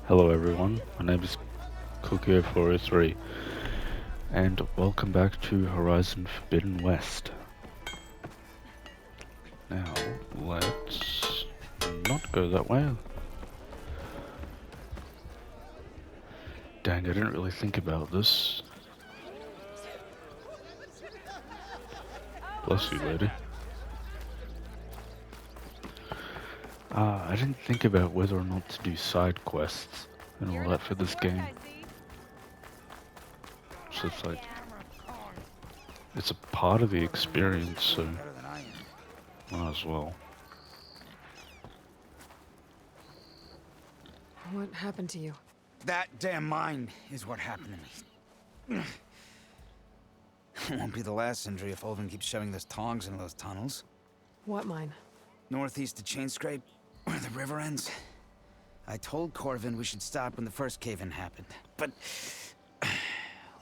Hello everyone, my name is Cookio403 and welcome back to Horizon Forbidden West. Now, let's not go that way. Dang, I didn't really think about this. Bless you, lady. I didn't think about whether or not to do side quests and all that for this game. So it's like, it's a part of the experience, so might as well. What happened to you? That damn mine is what happened to me. It won't be the last injury if Olvin keeps shoving those tongs into those tunnels. What mine? Northeast of Chainscrape, where the river ends. I told Corvin we should stop when the first cave-in happened, but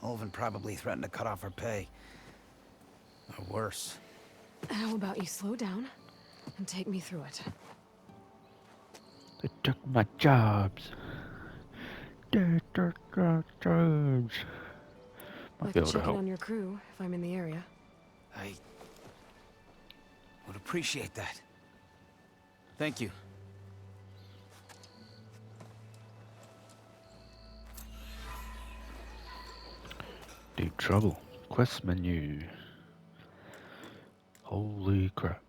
Olvin probably threatened to cut off our pay. Or worse. How about you slow down and take me through it? They took my jobs. They took my jobs. Might I be could able to check in help. on your crew if I'm in the area. I would appreciate that. Thank you. Deep trouble. Quest menu. Holy crap.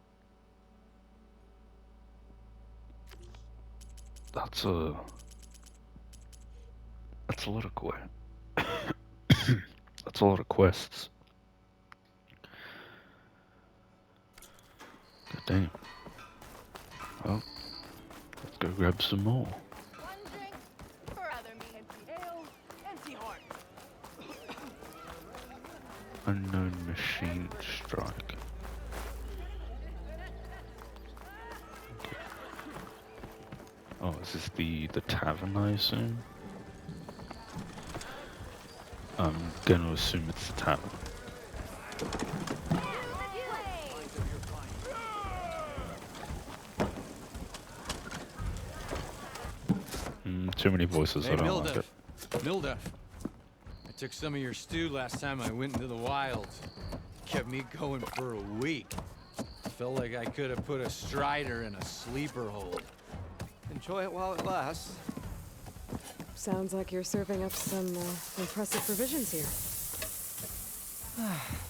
That's a lot of that's a lot of quests. God damn. Well, let's go grab some more. One drink for other me. Empty ale, empty heart. Unknown machine strike. Okay. Oh, this is the tavern, I assume? I'm gonna assume it's the tavern. Too many voices, Hey, I don't like it. Mildef. I took some of your stew last time I went into the wilds. Kept me going for a week. Felt like I could have put a strider in a sleeper hold. Enjoy it while it lasts. Sounds like you're serving up some impressive provisions here.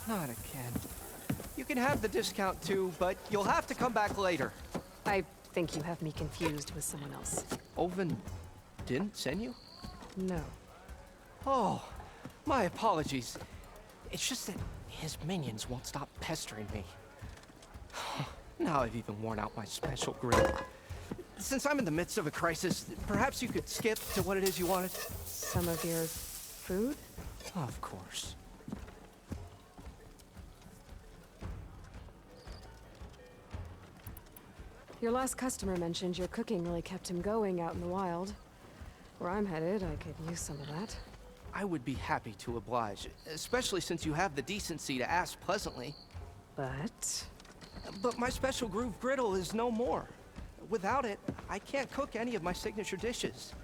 Not again. You can have the discount too, but you'll have to come back later. I think you have me confused with someone else. Olvin didn't send you? No. Oh, my apologies. It's just that his minions won't stop pestering me. Now I've even worn out my special grill. Since I'm in the midst of a crisis, perhaps you could skip to what it is you wanted? Some of your food? Of course. Your last customer mentioned your cooking really kept him going out in the wild. Where I'm headed, I could use some of that. I would be happy to oblige, especially since you have the decency to ask pleasantly. But But my special groove griddle is no more. Without it, I can't cook any of my signature dishes.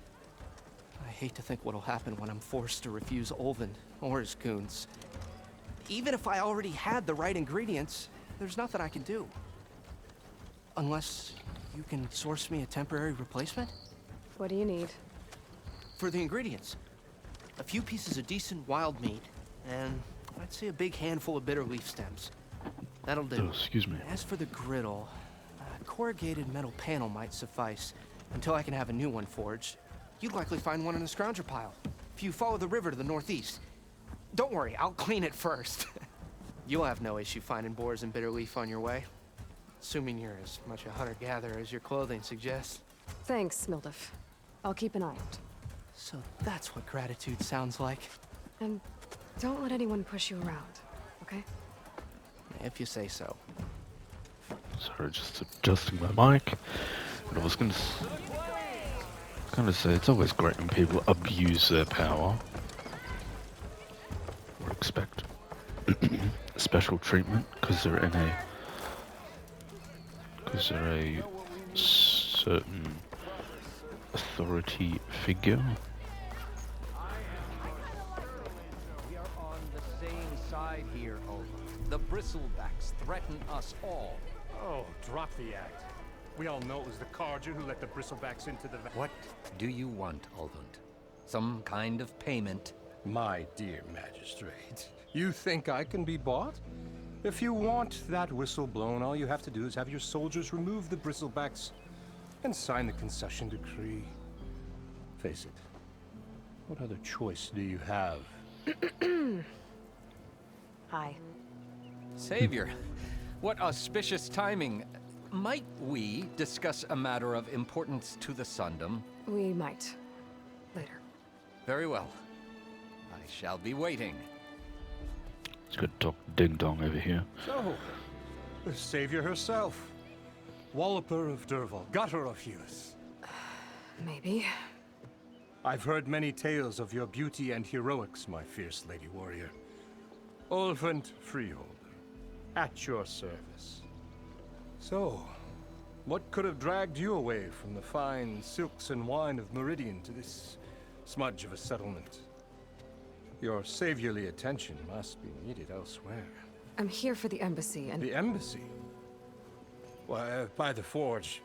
I hate to think what'll happen when I'm forced to refuse Olvin or his goons. Even if I already had the right ingredients, there's nothing I can do. Unless you can source me a temporary replacement? what do you need? For the ingredients, a few pieces of decent wild meat, and I'd say a big handful of bitter leaf stems. That'll do. Oh, excuse me. As for the griddle, a corrugated metal panel might suffice until I can have a new one forged. You'd likely find one in a scrounger pile if you follow the river to the northeast. Don't worry, I'll clean it first. You'll have no issue finding boars and bitter leaf on your way, assuming you're as much a hunter-gatherer as your clothing suggests. Thanks, Mildef. I'll keep an eye out. So that's what gratitude sounds like, And don't let anyone push you around, okay? if you say so. Sorry, just adjusting my mic. But I was gonna say it's always great when people abuse their power. Or expect special treatment because they're a certain authority figure. We are on the same side here, Olaf. The bristlebacks threaten us all. Oh, drop the act. We all know it was the Carja who let the bristlebacks into the What do you want, Olvund? Some kind of payment? My dear magistrate, you think I can be bought? If you want that whistle blown, all you have to do is have your soldiers remove the bristlebacks and sign the concession decree. Face it, what other choice do you have? Hi. Savior, what auspicious timing. Might we discuss a matter of importance to the Sundom? We might. Later. Very well. I shall be waiting. It's got Doc Ding Dong over here. So, the savior herself. Walloper of Derval, Gutter of Hewis. Maybe. I've heard many tales of your beauty and heroics, my fierce lady warrior. Olfant Freeholder, at your service. So, what could have dragged you away from the fine silks and wine of Meridian to this smudge of a settlement? Your saviorly attention must be needed elsewhere. I'm here for the embassy and... The embassy? Why, by the forge.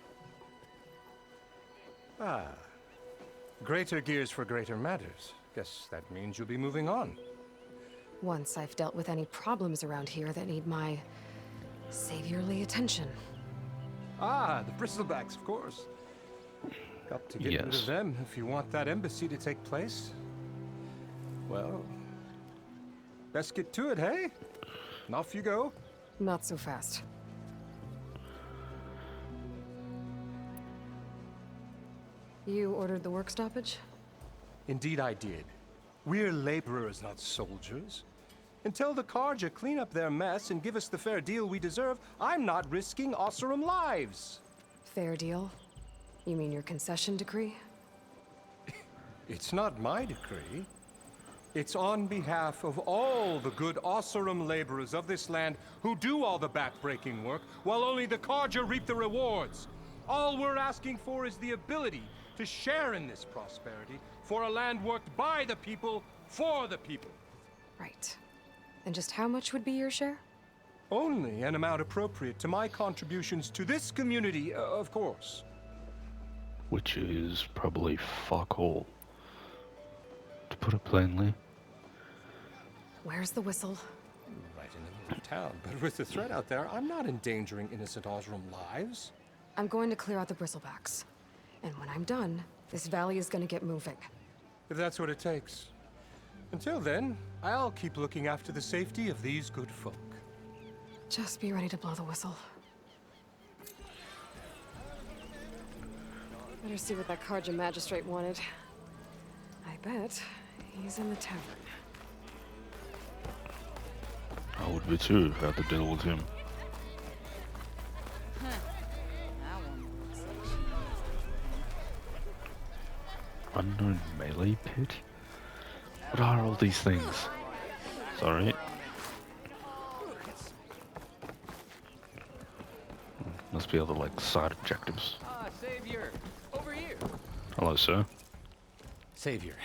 Ah. Greater gears for greater matters. Guess that means you'll be moving on. Once I've dealt with any problems around here that need my saviorly attention. Ah, the bristlebacks, of course. Got to get rid Yes. of them if you want that embassy to take place. Well, let's get to it, hey? And off you go. Not so fast. You ordered the work stoppage? Indeed I did. We're laborers, not soldiers. Until the Carja clean up their mess and give us the fair deal we deserve, I'm not risking Osseram lives. Fair deal? You mean your concession decree? It's not my decree. It's on behalf of all the good Osseram laborers of this land who do all the backbreaking work, while only the Carja reap the rewards. All we're asking for is the ability to share in this prosperity for a land worked by the people, for the people. Right. And just how much would be your share? Only an amount appropriate to my contributions to this community, of course. Which is probably fuck all. To put it plainly. Where's the whistle? Right in the middle of town, but with the threat out there, I'm not endangering innocent Osram lives. I'm going to clear out the bristlebacks. And when I'm done, this valley is gonna get moving. If that's what it takes. Until then, I'll keep looking after the safety of these good folk. Just be ready to blow the whistle. Better see what that Carja magistrate wanted. I bet he's in the tavern. I would be too if I had to deal with him. Unknown melee pit? What are all these things? Sorry. Must be other like side objectives. Ah, Savior! Over here! Hello, sir. Savior,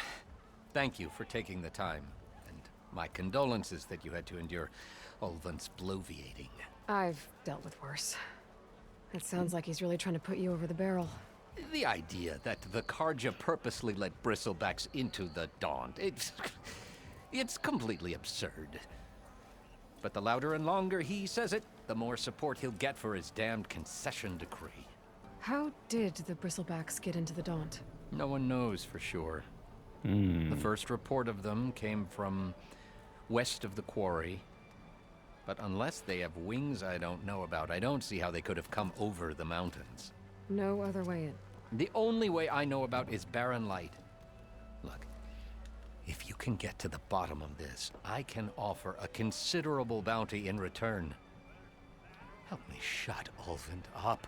thank you for taking the time. And my condolences that you had to endure Olvund's bloviating. I've dealt with worse. It sounds like he's really trying to put you over the barrel. The idea that the Carja purposely let bristlebacks into the Daunt, it's completely absurd. But the louder and longer he says it, the more support he'll get for his damned concession decree. How did the bristlebacks get into the Daunt? No one knows for sure. The first report of them came from west of the quarry. But unless they have wings I don't know about, I don't see how they could have come over the mountains. No other way in. The only way I know about is Barren Light. Look, if you can get to the bottom of this, I can offer a considerable bounty in return. Help me shut Olvund up.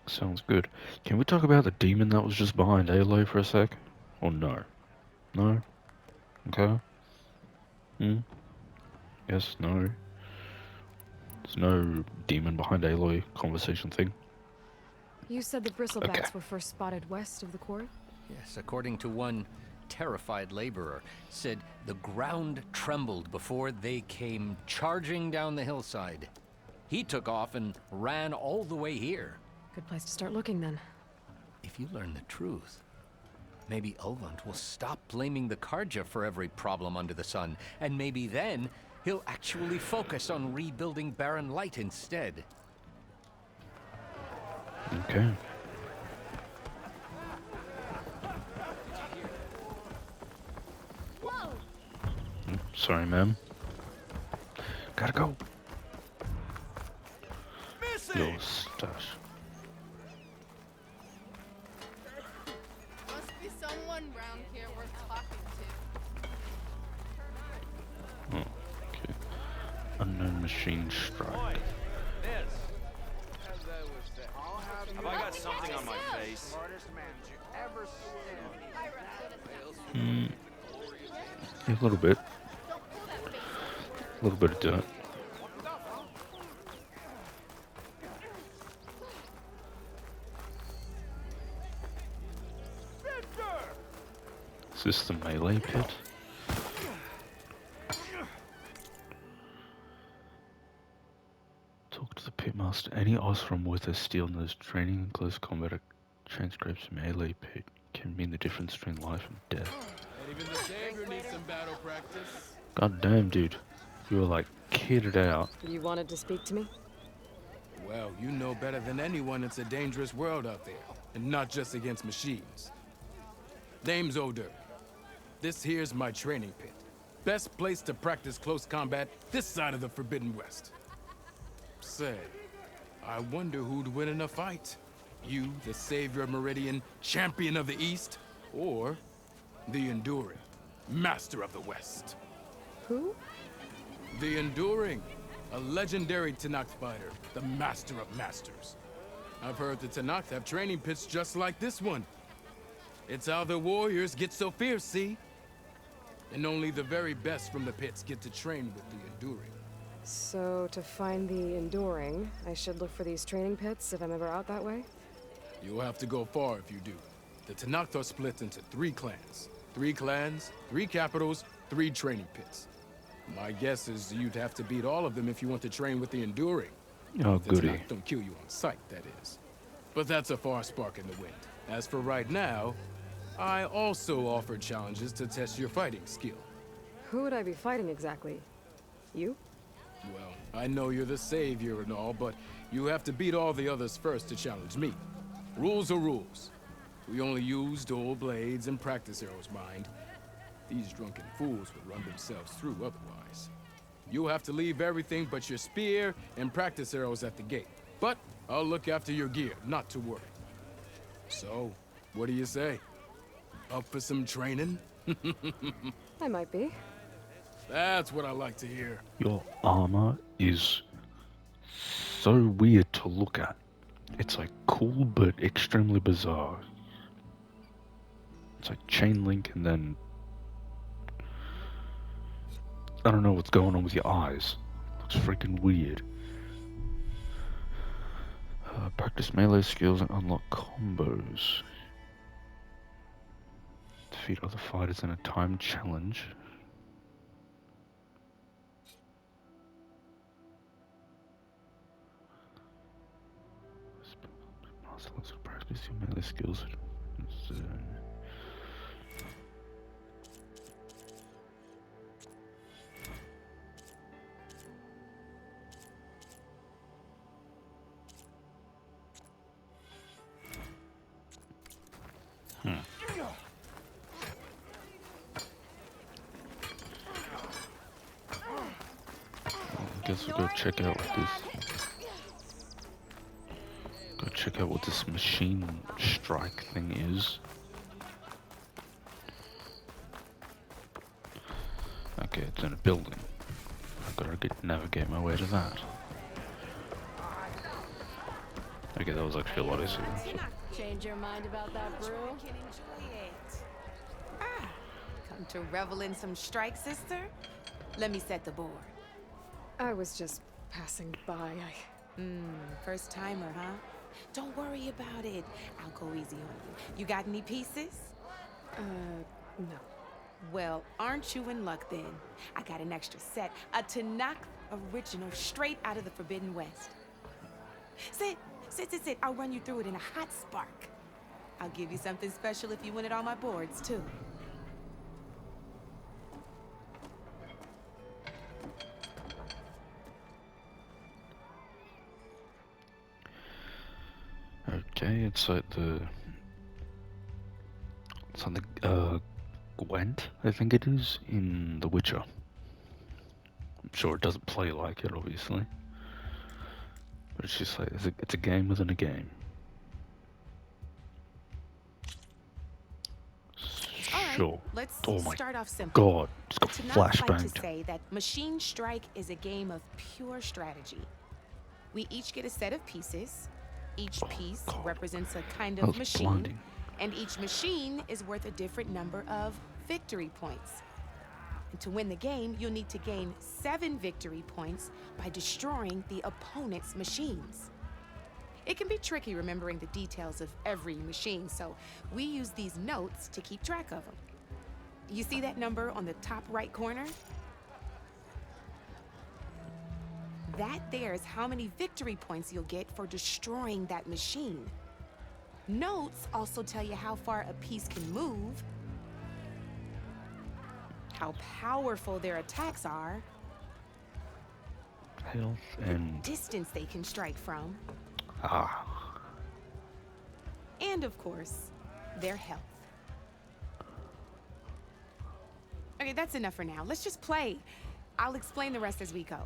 Sounds good. Can we talk about the demon that was just behind Aloy for a sec? Or no? No? Okay. Yes, no. There's no demon behind Aloy conversation thing. You said the bristlebacks Okay. were first spotted west of the quarry? Yes, according to one terrified laborer, said the ground trembled before they came charging down the hillside. He took off and ran all the way here. Good place to start looking then. If you learn the truth, maybe Ulvund will stop blaming the Karja for every problem under the sun, and maybe then he'll actually focus on rebuilding Barren Light instead. Okay. Sorry, ma'am. Gotta go. Your stash. Must be someone round here worth talking to. Okay. Unknown machine strike. Have I got something on my face? Yeah, a little bit. A little bit of dirt. Is this the melee pit? Talk to the pitmaster. Any Osram with a steel nose training in close combat transcribes melee pit can mean the difference between life and death. And even the Savior needs some battle practice. God damn, dude. You were like kitted out. You wanted to speak to me? Well, you know better than anyone it's a dangerous world out there, and not just against machines. Name's Odur. This here's my training pit. Best place to practice close combat this side of the Forbidden West. Say, I wonder who'd win in a fight. You, the Savior of Meridian, Champion of the East, or the Enduring, Master of the West. Who? The Enduring, a legendary Tenakth fighter, the Master of Masters. I've heard the Tenakth have training pits just like this one. It's how the warriors get so fierce, see? And only the very best from the pits get to train with the Enduring. So, to find the Enduring, I should look for these training pits if I'm ever out that way? You'll have to go far if you do. The Tenakth are split into 3 clans. 3 clans, 3 capitals, 3 training pits. My guess is you'd have to beat all of them if you want to train with the Enduring. Oh, The goody. Tenakth don't kill you on sight, that is. But that's a far spark in the wind. As for right now, I also offer challenges to test your fighting skill. Who would I be fighting exactly? You? Well, I know you're the Savior and all, but you have to beat all the others first to challenge me. Rules are rules. We only use dual blades and practice arrows, mind. These drunken fools would run themselves through otherwise. You'll have to leave everything but your spear and practice arrows at the gate. But I'll look after your gear, not to worry. So, what do you say? Up for some training? I might be. That's what I like to hear. Your armor is so weird to look at. It's like cool but extremely bizarre. It's like chain link and then I don't know what's going on with your eyes. Looks freaking weird. Practice melee skills and unlock combos. Defeat other fighters in a time challenge. Let's practice your melee skills. I guess we'll go check out what this. Go check out what this machine strike thing is. Okay, it's in a building. I've got to navigate my way to that. Okay, that was actually a lot easier. Change your mind about that brew? Come to revel in some strike, sister? Let me set the board. I was just passing by. First timer, huh? Don't worry about it. I'll go easy on you. You got any pieces? No. Well, aren't you in luck then? I got an extra set, a Tanakh original straight out of the Forbidden West. Sit. I'll run you through it in a hot spark. I'll give you something special if you win it on my boards, too. Okay, it's on the Gwent, I think it is, in The Witcher. I'm sure it doesn't play like it, obviously. But it's just like, it's a game within a game. Sure. Let's Oh my start off simple. god, it's got Tanakh like to flashbanged. say that Machine Strike is a game of pure strategy. We each get a set of pieces. Each piece represents a kind That of was machine, blinding. and each machine is worth a different number of victory points. And to win the game, you'll need to gain 7 victory points by destroying the opponent's machines. It can be tricky remembering the details of every machine, so we use these notes to keep track of them. You see that number on the top right corner? That there is how many victory points you'll get for destroying that machine. Notes also tell you how far a piece can move, how powerful their attacks are, Health and... distance they can strike from, and of course, their health. Okay, that's enough for now. Let's just play. I'll explain the rest as we go.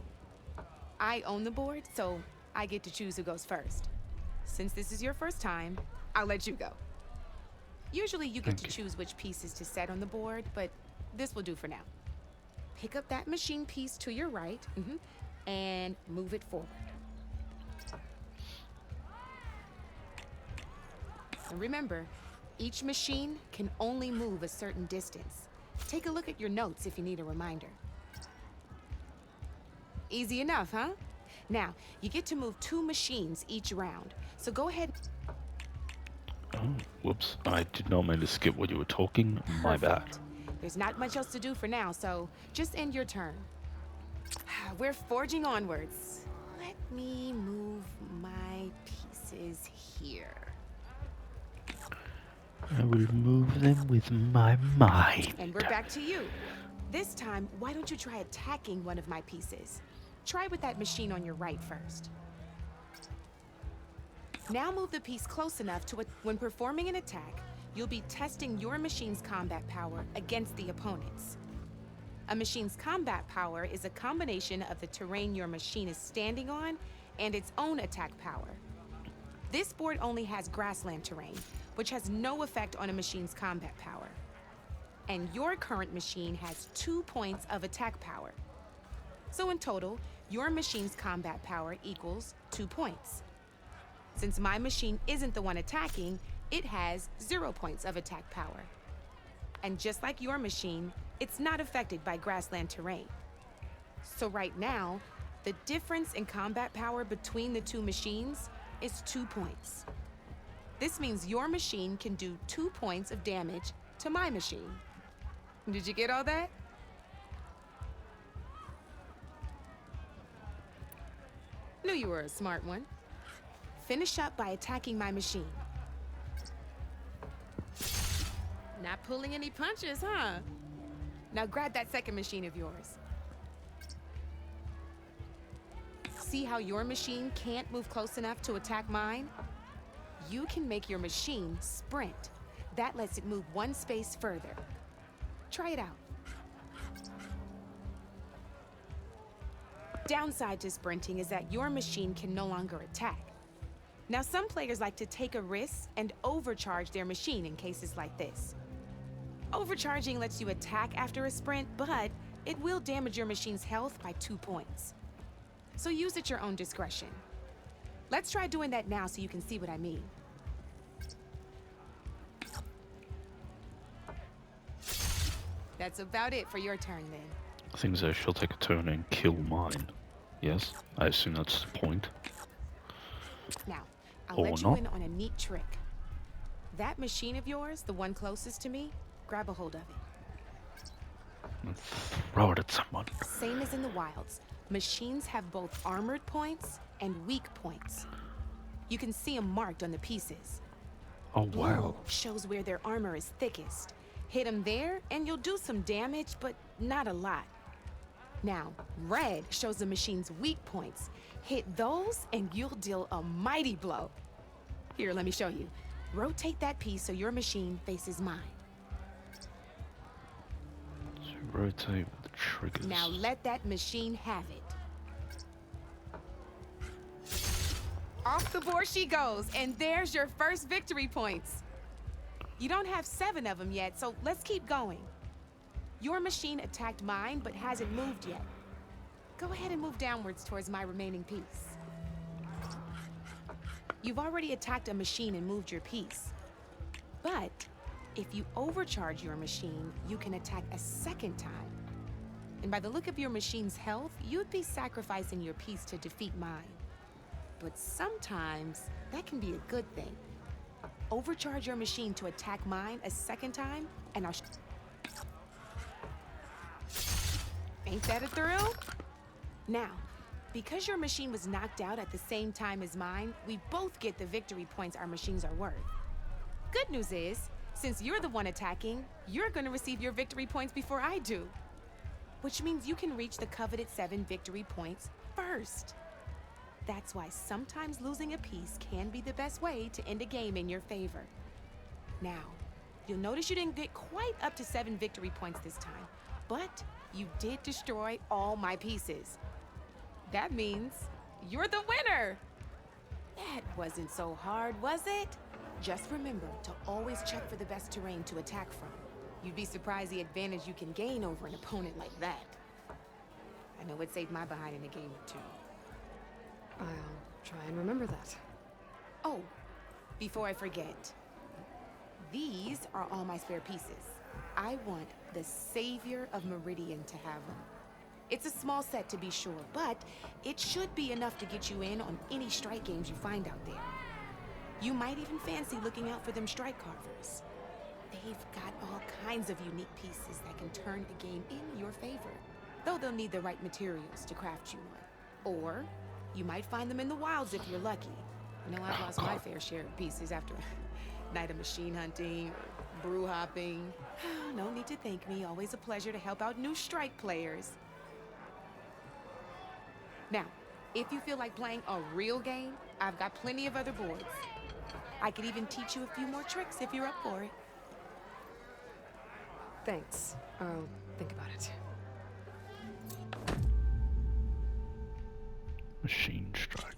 I own the board, so I get to choose who goes first. Since this is your first time, I'll let you go. Usually you get to choose which pieces to set on the board, but this will do for now. Pick up that machine piece to your right, and move it forward. And remember, each machine can only move a certain distance. Take a look at your notes if you need a reminder. Easy enough, huh? Now, you get to move 2 machines each round, so go ahead. Oh, whoops. I did not mean to skip what you were talking. My bad. Perfect. There's not much else to do for now, so just end your turn. We're forging onwards. Let me move my pieces here. I will move them with my mind. And we're back to you. This time, why don't you try attacking one of my pieces? Try with that machine on your right first. Now move the piece close enough to when performing an attack, you'll be testing your machine's combat power against the opponent's. A machine's combat power is a combination of the terrain your machine is standing on and its own attack power. This board only has grassland terrain, which has no effect on a machine's combat power. And your current machine has 2 points of attack power. So in total, your machine's combat power equals 2 points. Since my machine isn't the one attacking, it has 0 points of attack power. And just like your machine, it's not affected by grassland terrain. So right now, the difference in combat power between the 2 machines is 2 points. This means your machine can do 2 points of damage to my machine. Did you get all that? Knew you were a smart one. Finish up by attacking my machine. Not pulling any punches, huh? Now grab that second machine of yours. See how your machine can't move close enough to attack mine? You can make your machine sprint. That lets it move 1 space further. Try it out. Downside to sprinting is that your machine can no longer attack. Now, some players like to take a risk and overcharge their machine in cases like this. Overcharging lets you attack after a sprint, but it will damage your machine's health by 2 points. So use at your own discretion. Let's try doing that now so you can see what I mean. That's about it for your turn then. Things I shall take a turn and kill mine. Yes, I assume that's the point. Now, I'll Or let you not. in on a neat trick. That machine of yours, the one closest to me, grab a hold of it. Let's throw it at someone. Same as in the wilds, machines have both armored points and weak points. You can see them marked on the pieces. Oh Blue wow. shows where their armor is thickest. Hit them there, and you'll do some damage, but not a lot. Now, red shows the machine's weak points. Hit those, and you'll deal a mighty blow. Here, let me show you. Rotate that piece so your machine faces mine. So rotate with the triggers. Now let that machine have it. Off the board she goes, and there's your first victory points. You don't have 7 of them yet, so let's keep going. Your machine attacked mine, but hasn't moved yet. Go ahead and move downwards towards my remaining piece. You've already attacked a machine and moved your piece. But if you overcharge your machine, you can attack a second time. And by the look of your machine's health, you'd be sacrificing your piece to defeat mine. But sometimes that can be a good thing. Overcharge your machine to attack mine a second time, and I'll... Ain't that a thrill? Now, because your machine was knocked out at the same time as mine, we both get the victory points our machines are worth. Good news is, since you're the one attacking, you're gonna receive your victory points before I do. Which means you can reach the coveted 7 victory points first. That's why sometimes losing a piece can be the best way to end a game in your favor. Now, you'll notice you didn't get quite up to 7 victory points this time, but you did destroy all my pieces. That means you're the winner! That wasn't so hard, was it? Just remember to always check for the best terrain to attack from. You'd be surprised the advantage you can gain over an opponent like that. I know it saved my behind in a game or two. I'll try and remember that. Oh, before I forget, these are all my spare pieces. I want the Savior of Meridian to have them. It's a small set to be sure, but it should be enough to get you in on any strike games you find out there. You might even fancy looking out for them strike carvers. They've got all kinds of unique pieces that can turn a game in your favor, though they'll need the right materials to craft you one. Or you might find them in the wilds if you're lucky. You know, I've lost my fair share of pieces after a night of machine hunting or brew hopping. No need to thank me. Always a pleasure to help out new strike players. Now, if you feel like playing a real game, I've got plenty of other boards. I could even teach you a few more tricks if you're up for it. Thanks. I'll think about it. Machine strike.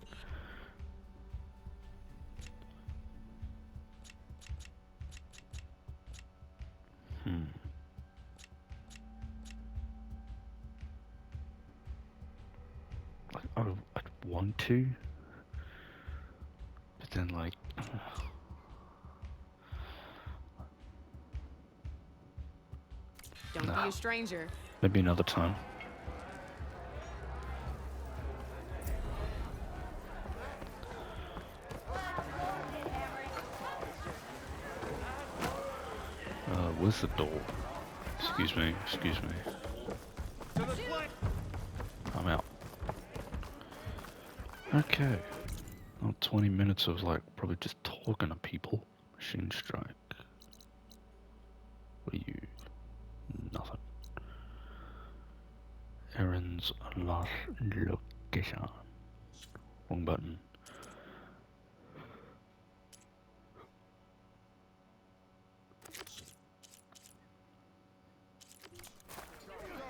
Like, I'd want to, but then like, Don't be a stranger. maybe another time. Where's the door? Excuse me, excuse me. I'm out. Okay. Well, 20 minutes of like probably just talking to people. Machine strike. What are you? Nothing. Errands lost location. Wrong button.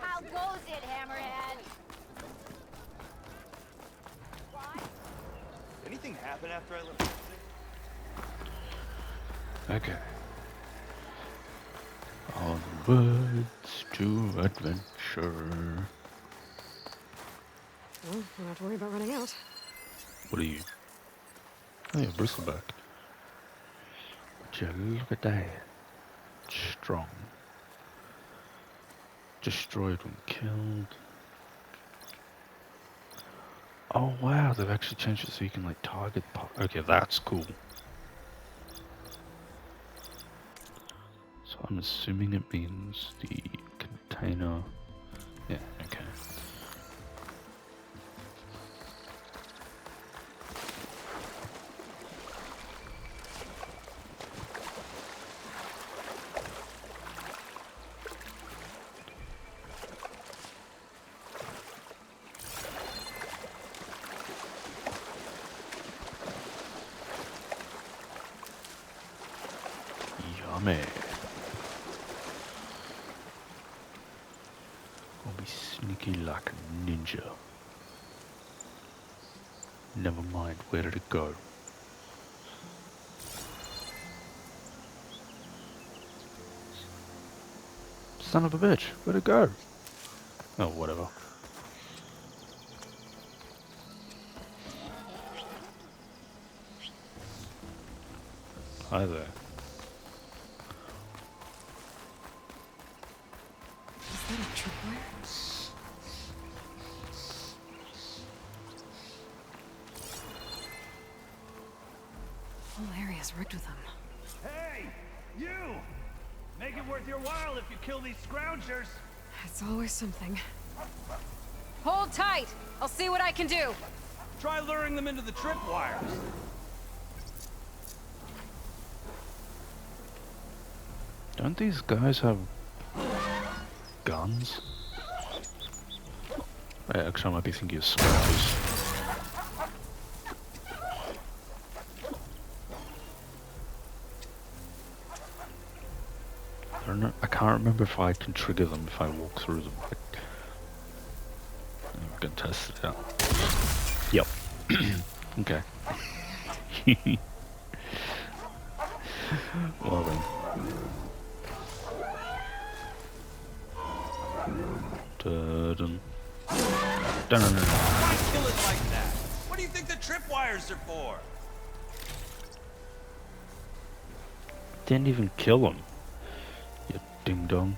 How goes it, Hammerhead? Anything happen after I left? Okay. Onwards to adventure. Well, don't have to worry about running out. What are you? Oh yeah, Bristleback. Would you look at that? Strong. Destroyed when killed. Oh wow, they've actually changed it so you can like target. Okay, that's cool. So I'm assuming it means the container. Yeah. Okay. Yummy. I'll be sneaky like a ninja. Never mind, where did it go? Son of a bitch, where'd it go? Oh, whatever. Hi there. Is that a tripwire? Whole area's rigged with them. Hey, you! Make it worth your while if you kill these scroungers. It's always something. Hold tight! I'll see what I can do! Try luring them into the tripwires. Don't these guys have guns? Actually, I might be thinking of smokers. I can't remember if I can trigger them if I walk through them. I'm gonna test it out. Yep. Okay. Well then. Dun. Dun. Why kill it like that? What do you think the tripwires are for? Didn't even kill him. You ding dong.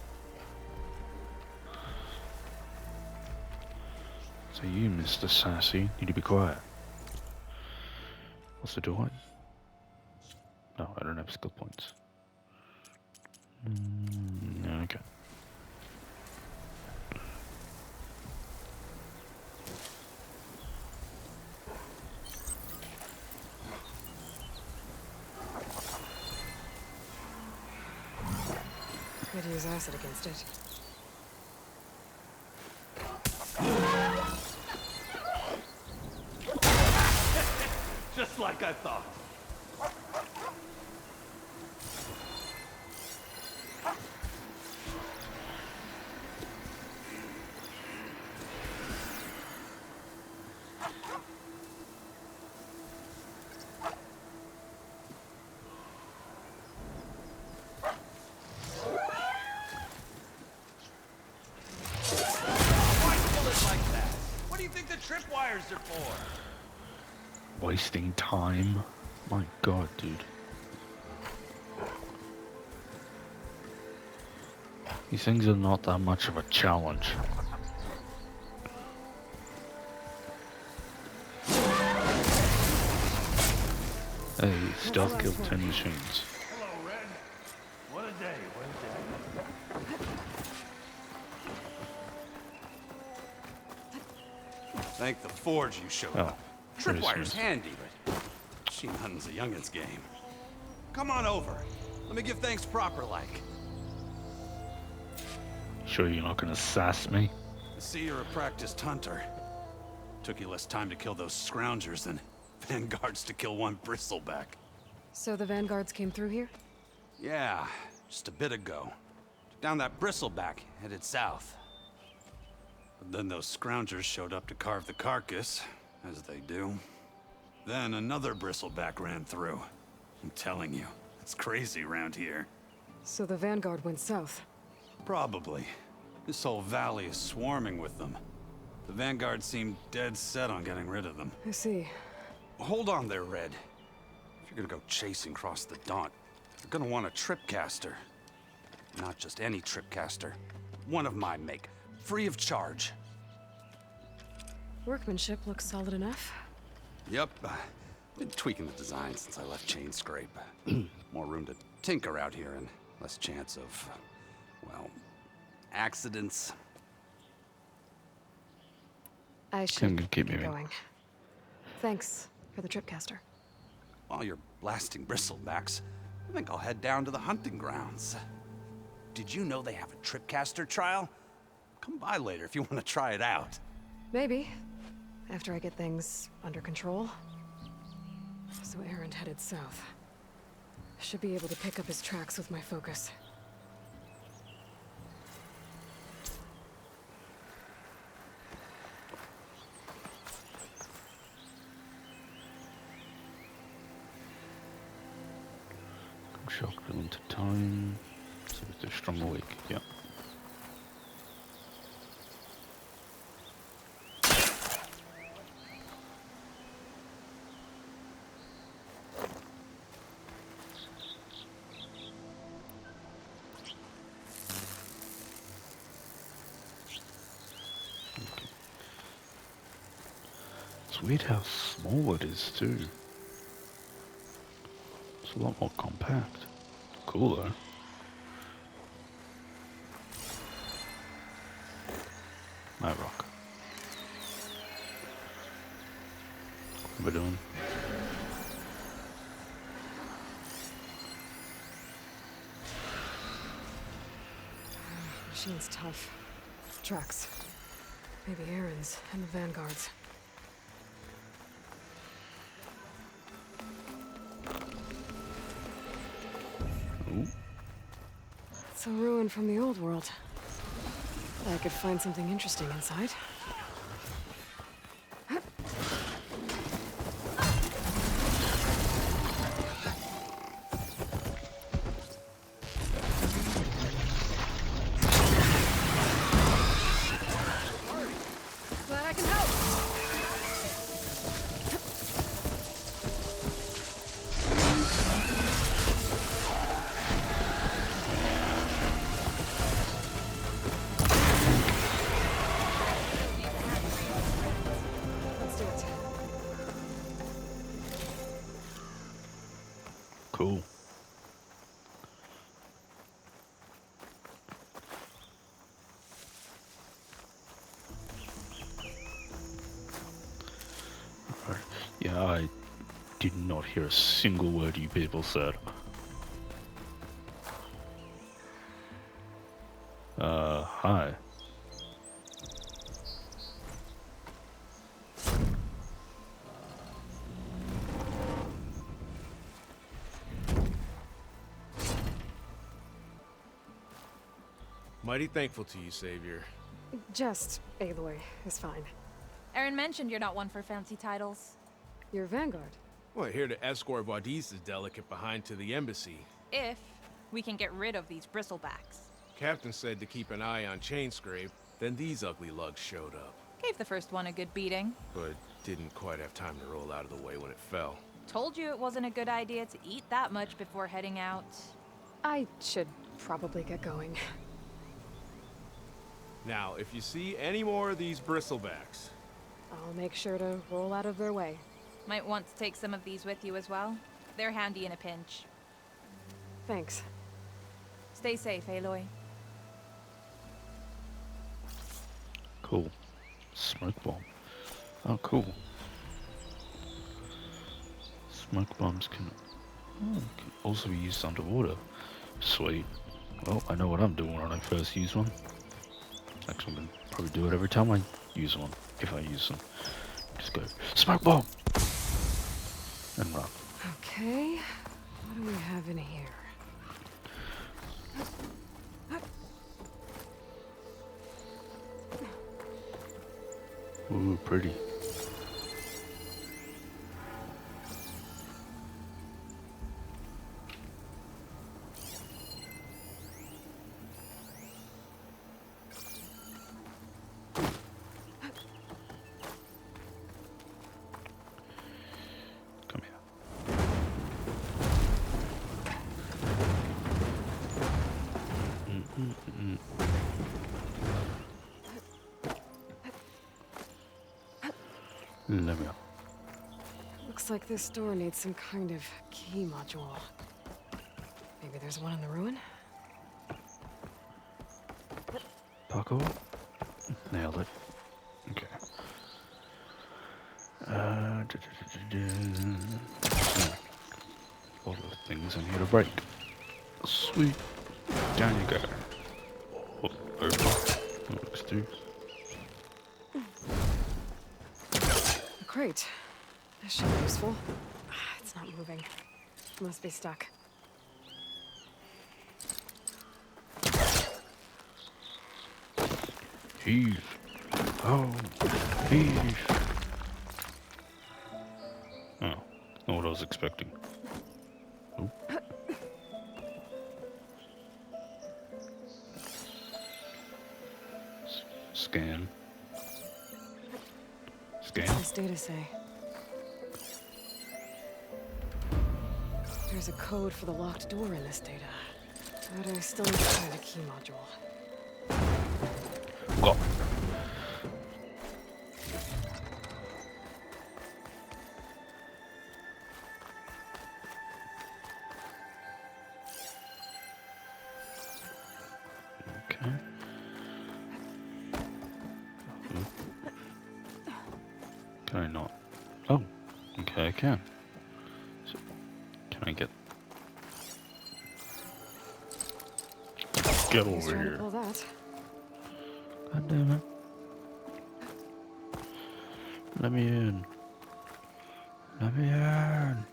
So you, Mr. Sassy, need to be quiet. What's the door? No, I don't have skill points. Okay. Could use acid against it. Just like I thought. Why kill it like that? What do you think the tripwires are for? Wasting time. My god, dude. These things are not that much of a challenge. Hey, stealth killed 10 machines. Hello, Red. What a day, what a day. Thank the Forge you showed up. very Tripwire's smooth. handy, but machine hunting's a youngin's game. Come on over. Let me give thanks proper like. Sure you're not gonna sass me? I see you're a practiced hunter. Took you less time to kill those scroungers than vanguards to kill one bristleback. So the vanguards came through here? Yeah, just a bit ago. Down that bristleback, headed south. But then those scroungers showed up to carve the carcass, as they do. Then another bristleback ran through. I'm telling you, it's crazy around here. So the vanguard went south. Probably. This whole valley is swarming with them. The vanguard seemed dead set on getting rid of them. I see. Hold on there, Red. If you're gonna go chasing across the Daunt, you're gonna want a tripcaster. Not just any tripcaster. One of my make. Free of charge. Workmanship looks solid enough. Yep. Been tweaking the design since I left Chain Scrape. More room to tinker out here and less chance of, well, accidents. I should keep get moving. going. Thanks for the tripcaster. While you're blasting bristlebacks, I think I'll head down to the hunting grounds. Did you know they have a tripcaster trial? Come by later if you want to try it out. Maybe. After I get things under control. So Erend headed south. Should be able to pick up his tracks with my focus. Shock into time. So it's a strong awake. Yeah. Okay. It's weird how small it is too. It's a lot more compact. Cool though. My rock. What are we doing? Machine's tough. Tracks. Maybe Erend's and the Vanguard's. Ooh. It's a ruin from the old world. I could find something interesting inside. Glad I can help. Let's do it. Cool. Alright. Yeah, I did not hear a single word you people said. Hi. Mighty thankful to you, Savior. Just Aloy is fine. Aaron mentioned you're not one for fancy titles. Your Vanguard. Well, here to escort Wadis' delicate behind to the embassy. If we can get rid of these bristlebacks. Captain said to keep an eye on Chain Scrape, then these ugly lugs showed up. Gave the first one a good beating. But didn't quite have time to roll out of the way when it fell. Told you it wasn't a good idea to eat that much before heading out. I should probably get going. Now, if you see any more of these bristlebacks, I'll make sure to roll out of their way. Might want to take some of these with you as well. They're handy in a pinch. Thanks. Stay safe, Aloy. Cool. Smoke bomb. Oh, cool. Smoke bombs can also be used underwater. Sweet. Well, I know what I'm doing when I first use one. Actually, I'm gonna probably do it every time I use one, if I use them. Just go, smoke bomb! And run. Okay, what do we have in here? Ooh, pretty. Come here. Let me up. Looks like this door needs some kind of key module. Maybe there's one in the ruin? Parkour? Nailed it. Okay. All the things I need to break. Sweet. Down you go. Oh, over. That looks too. A crate. This should be useful. It's not moving. Must be stuck. Heave. Oh, heave. Oh, not what I was expecting. Oh. Scan. Scan. What's this data say? There's a code for the locked door in this data. But I still need to find a key module. Go. Okay. Can I not? Oh, okay, I can. So, can I get? Get He's over trying to here. pull that. God damn it. Let me in. Let me in.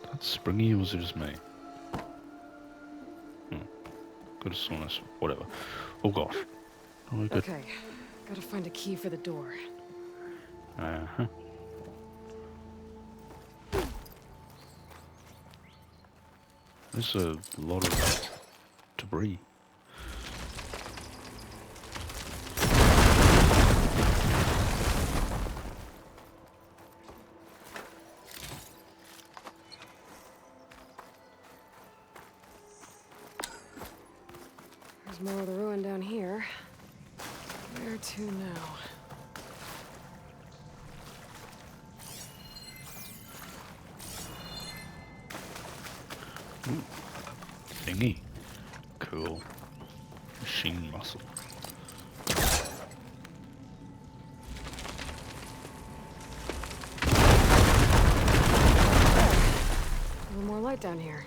That's springy, or was it just me? Could have sworn this. Whatever. Oh gosh. Oh, we good. Okay, gotta find a key for the door. Uh-huh. There's a lot of debris. There's more of the ruin down here. Where to now? Ooh. Thingy. Cool. Machine muscle. A little more light down here.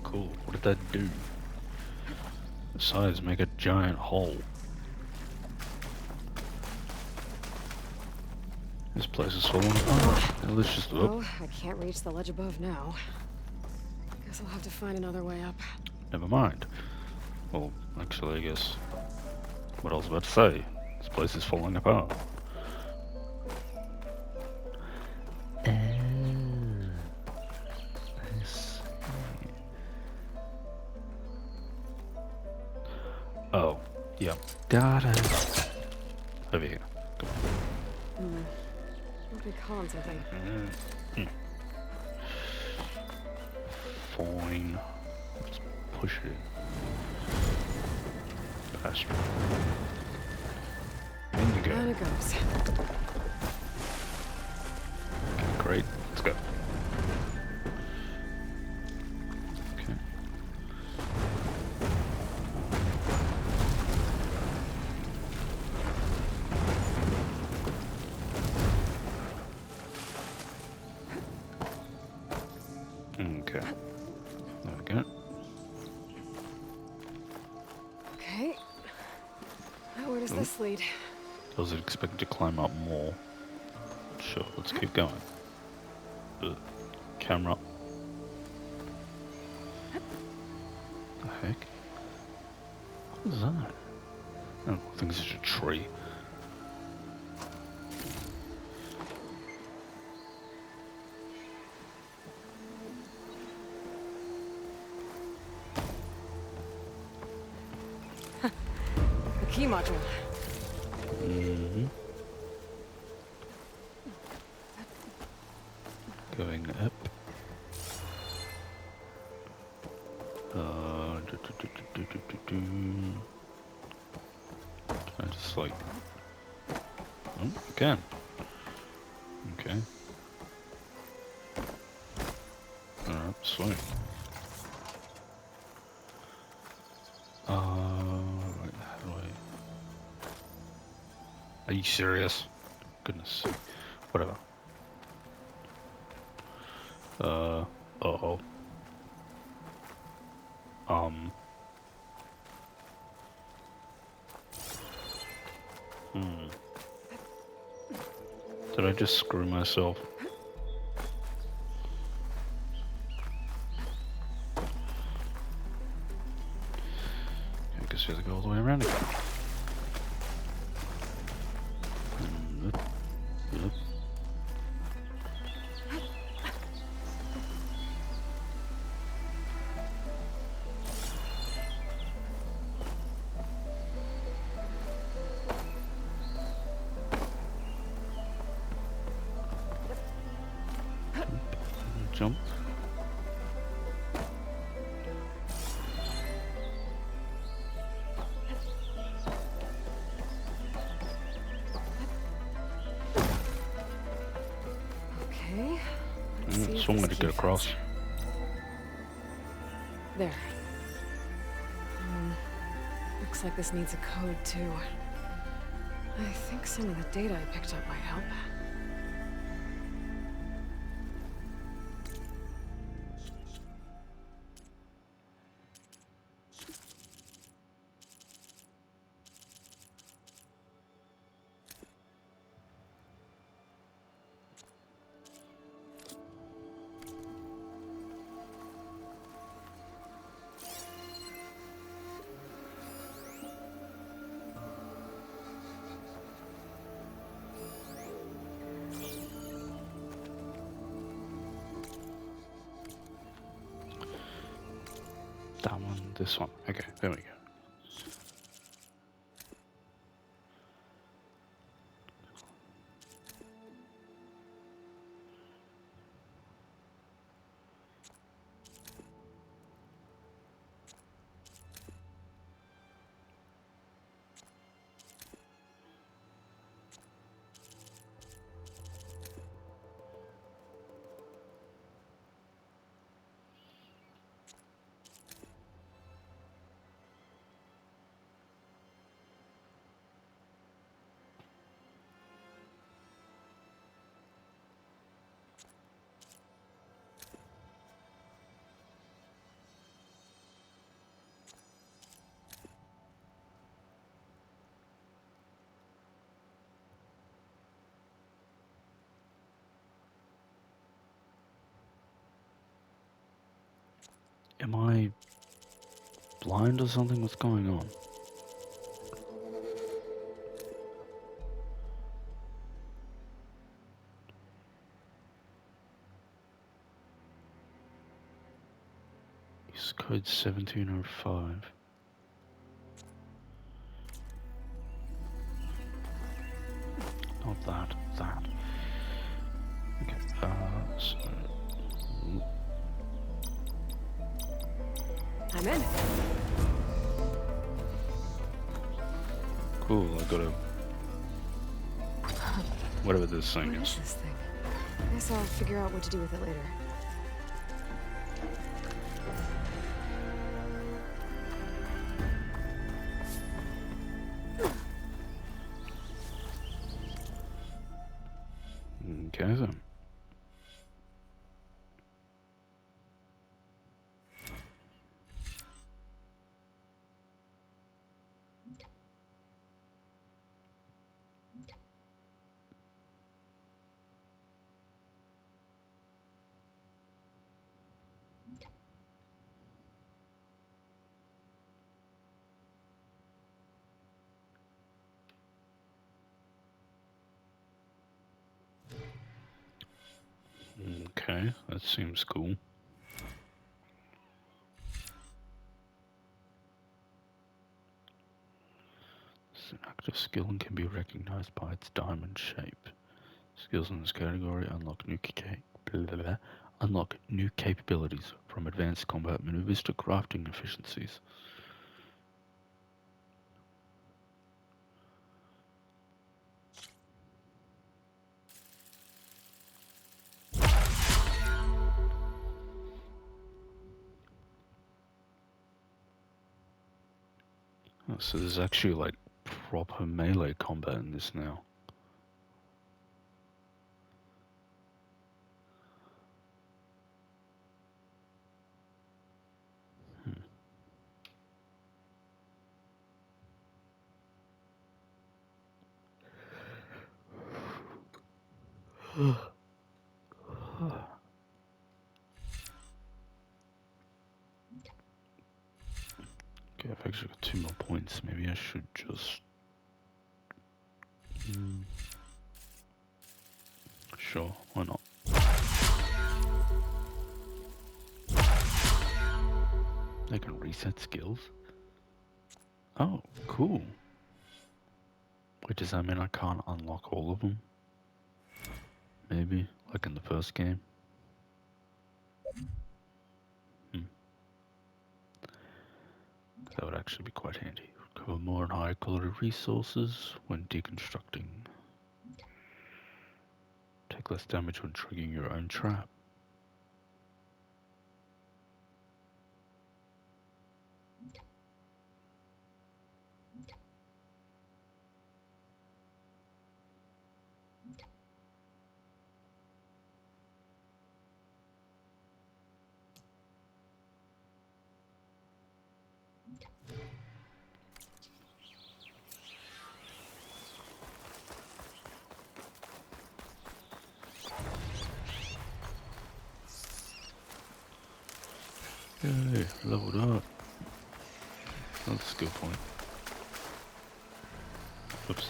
Cool. What did that do? The sides make a giant hole. This place is falling apart. Let's just Well, I can't reach the ledge above now. Guess I'll have to find another way up. Never mind. Well, actually, I guess what I was about to say. This place is falling apart. Oh, yep. Got it. Over here. Come on. Must be cons, I think. Fine. Let's push it. Faster. In you go. Down it goes. Okay, great. Let's go. Okay. Okay. There we go. Okay. Now where does this lead? I was expecting to climb up more. Sure, let's keep going. Camera. The heck? What is that? Oh, I think it's just a tree. The key module. Mm-hmm. Going up. Can I just like... Oh, I can. Okay. Alright, sweet. Right, how do I... Are you serious? Goodness sake. Whatever. Uh-oh. Did I just screw myself? I guess we have to go all the way around again. Yep. Jump. Okay. Let's see if So I'm this gonna get key across. fits. There. Looks like this needs a code too. I think some of the data I picked up might help. That one, this one. Okay, there we go. Am I blind or something? What's going on? Use code 1705. Not that, that. Okay, so... I'm in. Cool, I got a... whatever this thing What is. is this thing? Guess I'll figure out what to do with it later. Okay then. Okay, that seems cool. It's an active skill and can be recognized by its diamond shape. Skills in this category unlock new unlock new capabilities from advanced combat maneuvers to crafting efficiencies. Oh, so there's actually like proper melee combat in this now. Okay, I've actually got 2 more points. Maybe I should just... Sure, why not? I can reset skills. Oh, cool. Wait, does that mean I can't unlock all of them? Maybe, like in the first game? That would actually be quite handy. Recover more and higher quality resources when deconstructing. Take less damage when triggering your own trap. Yay, leveled up. That's a skill point. Oops.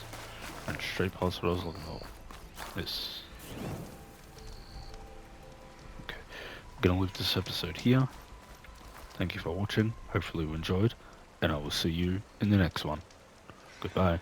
And straight past what I was looking for. This. Okay. I'm gonna leave this episode here. Thank you for watching. Hopefully you enjoyed. And I will see you in the next one. Goodbye.